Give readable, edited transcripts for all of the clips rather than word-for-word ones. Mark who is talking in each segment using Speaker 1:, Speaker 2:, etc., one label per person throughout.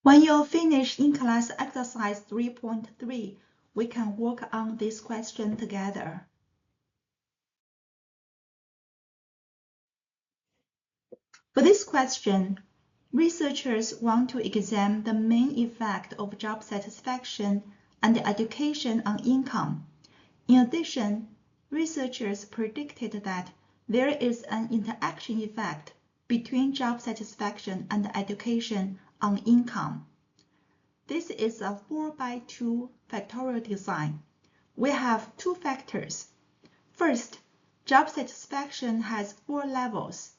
Speaker 1: When you're finished in class exercise 3.3, we can work on this question together. For this question, researchers want to examine the main effect of job satisfaction and education on income. In addition, researchers predicted that there is an interaction effect between job satisfaction and education on income. This is a 4x2 factorial design. We have two factors. First, job satisfaction has 4 levels: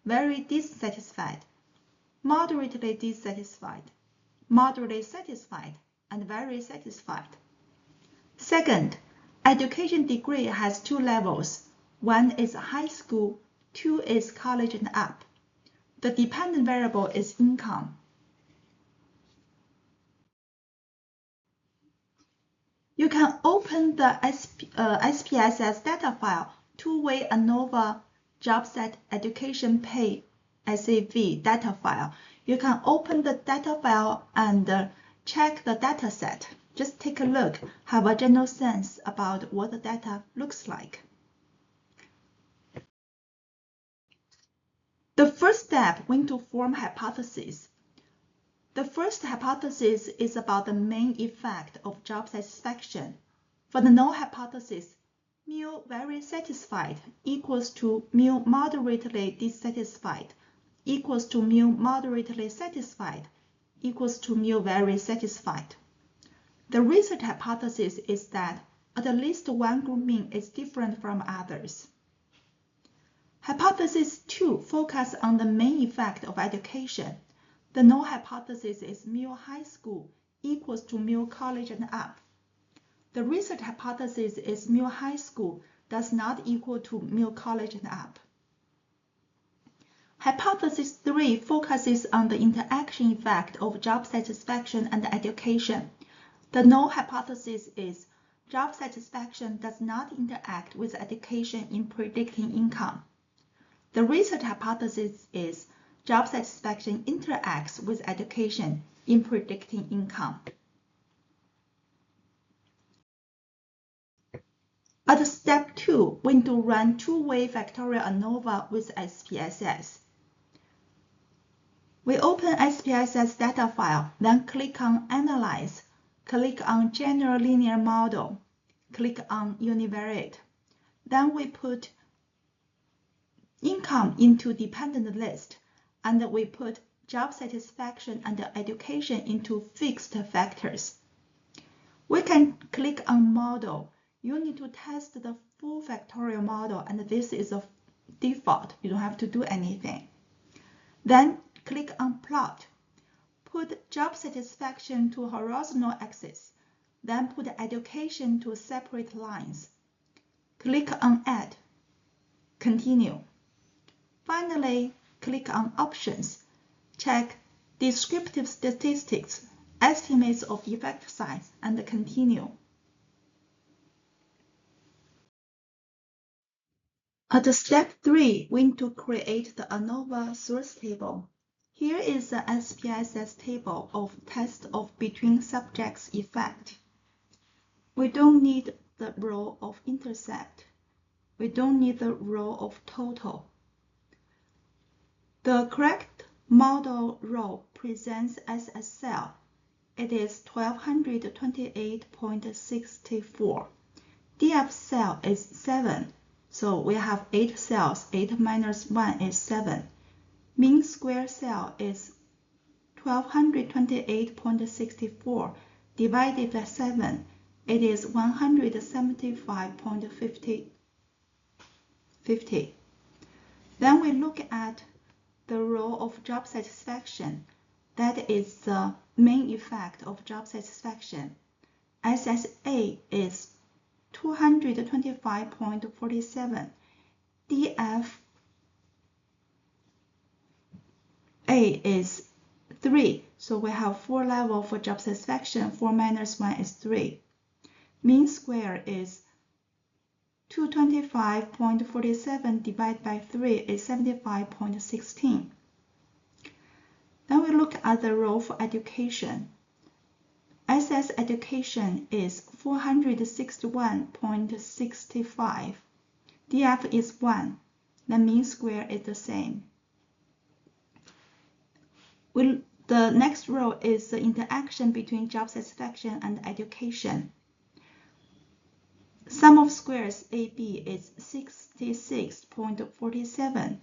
Speaker 1: very dissatisfied, moderately dissatisfied, moderately satisfied, and very satisfied. Second, education degree has 2 levels. 1 is high school, 2 is college and up. The dependent variable is income. You can open the SPSS data file, two-way ANOVA job set education pay SAV data file. You can open the data file and check the data set. Just take a look, have a general sense about what the data looks like. The first step, we need to form hypotheses. The first hypothesis is about the main effect of job satisfaction. For the null hypothesis, mu very satisfied equals to mu moderately dissatisfied equals to mu moderately satisfied equals to mu very satisfied. The research hypothesis is that at least one group mean is different from others. Hypothesis 2 focuses on the main effect of education. The null hypothesis is mu high school equals to mu college and up. The research hypothesis is mu high school does not equal to mu college and up. Hypothesis 3 focuses on the interaction effect of job satisfaction and education. The null hypothesis is job satisfaction does not interact with education in predicting income. The research hypothesis is job satisfaction interacts with education in predicting income. At step 2, we need to run two-way factorial ANOVA with SPSS. We open SPSS data file, then click on Analyze, click on General Linear Model, click on Univariate. Then we put income into dependent list, and we put job satisfaction and education into fixed factors. We can click on Model. You need to test the full factorial model, and this is a default. You don't have to do anything. Then click on Plot. Put job satisfaction to horizontal axis. Then put education to separate lines. Click on Add. Continue. Finally, click on Options. Check Descriptive Statistics, Estimates of Effect Size, and continue. At step 3, we need to create the ANOVA source table. Here is the SPSS table of test of between subjects effect. We don't need the row of intercept. We don't need the row of total. The correct model row presents as a cell. It is 1228.64. DF cell is 7. So we have 8 cells. 8 minus 1 is 7. Mean square cell is 1228.64 divided by 7. It is 175.50. Then we look at the row of job satisfaction. That is the main effect of job satisfaction. SSA is 225.47. DFA is 3. So we have 4 levels for job satisfaction. 4 minus 1 is 3. Mean square is 225.47 divided by 3 is 75.16. Then we we look at the row for education, SS education is 461.65. DF is 1. The mean square is the same. The next row is the interaction between job satisfaction and education. Sum of squares AB is 66.47.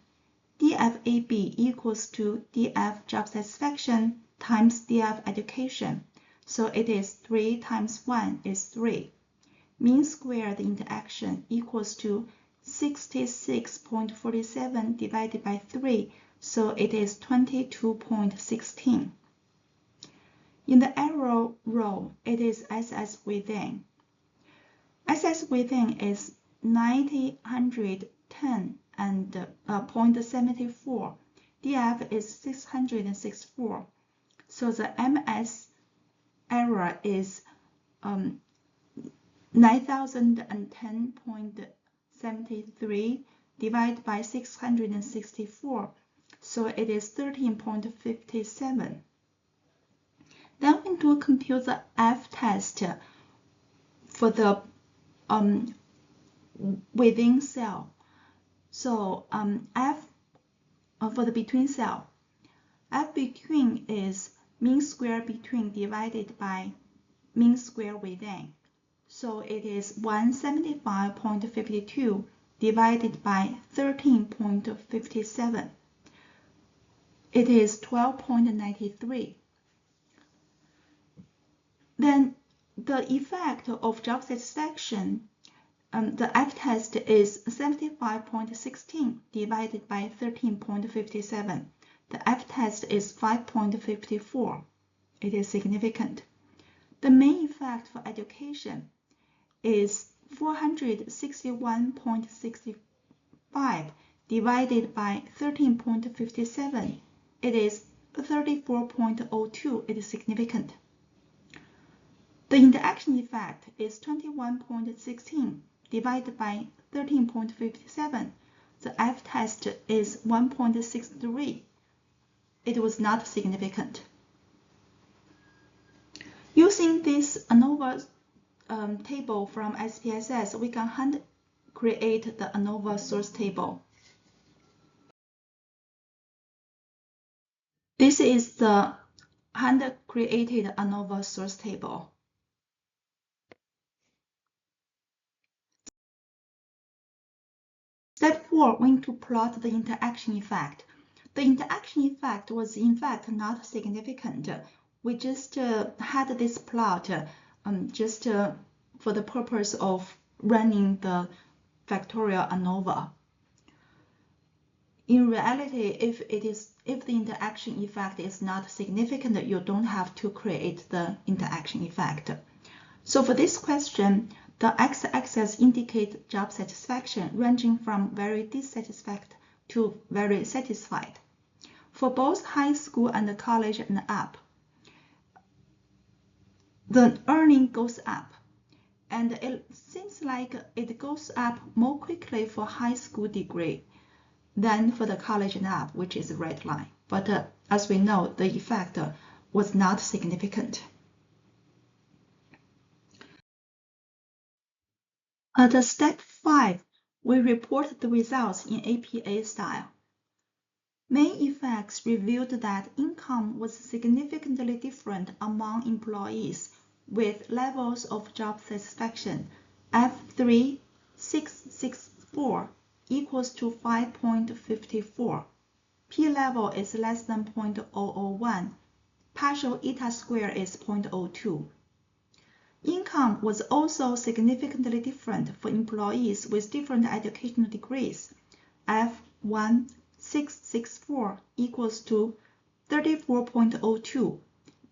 Speaker 1: DFAB equals to DF job satisfaction times DF education. So it is 3 times 1 is 3. Mean square the interaction equals to 66.47 divided by 3. So it is 22.16. In the arrow row, it is SS within. SS within is 90, 110, and 0.74. DF is 664. So the MS error is 9010.73 divided by 664. So it is 13.57. Then we do compute the F test for the within cell. So F for the between cell. F between is mean square between divided by mean square within. So it is 175.52 divided by 13.57. It is 12.93. Then the effect of job satisfaction, the F test is 75.16 divided by 13.57. The F test is 5.54. It is significant. The main effect for education is 461.65 divided by 13.57. It is 34.02. It is significant. The interaction effect is 21.16 divided by 13.57. The F test is 1.63. It was not significant. Using this ANOVA table from SPSS, we can hand create the ANOVA source table. This is the hand-created ANOVA source table. Step 4, we need to plot the interaction effect. The interaction effect was in fact not significant. We just had this plot for the purpose of running the Factorial ANOVA. In reality, if the interaction effect is not significant, you don't have to create the interaction effect. So for this question, the x-axis indicates job satisfaction ranging from very dissatisfied to very satisfied. For both high school and college and up, the earning goes up, and it seems like it goes up more quickly for high school degree than for the college and up, which is the red line. But as we know, the effect was not significant. At step 5, we report the results in APA style. Main effects revealed that income was significantly different among employees with levels of job satisfaction F3 664 equals to 5.54. P level is less than 0.001. Partial eta square is 0.02. Income was also significantly different for employees with different educational degrees. F1 664 equals to 34.02.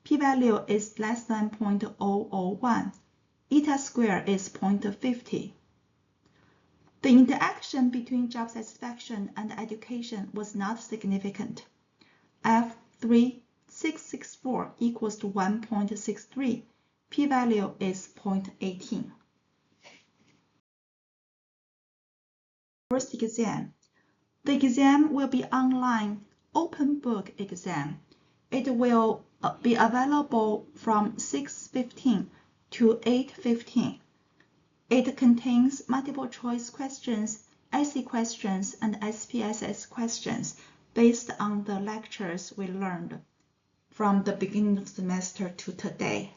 Speaker 1: P-value is less than 0.001. Eta square is 0.50. The interaction between job satisfaction and education was not significant. F3 664 equals to 1.63. P-value is 0.18. First exam. The exam will be online open book exam. It will be available from 6:15 to 8:15. It contains multiple choice questions, essay questions, and SPSS questions based on the lectures we learned from the beginning of the semester to today.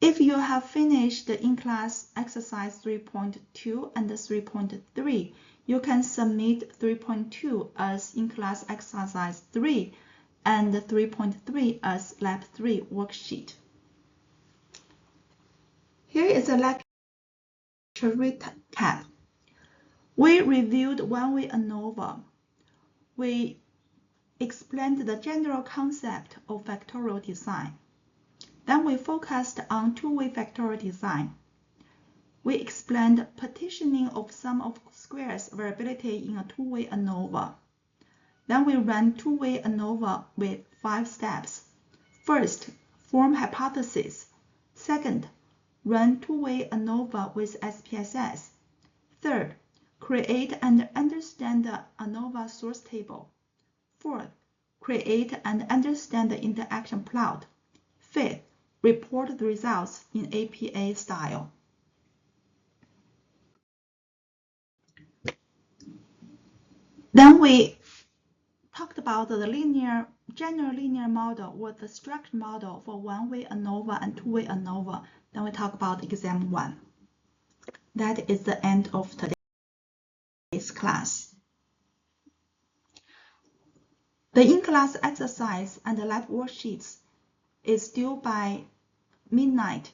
Speaker 1: If you have finished the in-class exercise 3.2 and 3.3, you can submit 3.2 as in-class exercise 3 and 3.3 as lab 3 worksheet. Here is a lecture recap. We reviewed one-way ANOVA. We explained the general concept of factorial design. Then we focused on two-way factorial design. We explained partitioning of sum of squares variability in a two-way ANOVA. Then we ran two-way ANOVA with 5 steps. First, form hypothesis. Second, run two-way ANOVA with SPSS. Third, create and understand the ANOVA source table. Fourth, create and understand the interaction plot. Fifth, report the results in APA style. Then we talked about the general linear model or the structure model for one-way ANOVA and two-way ANOVA. Then we talk about exam 1. That is the end of today's class. The in-class exercise and the lab worksheets is due by midnight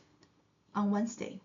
Speaker 1: on Wednesday.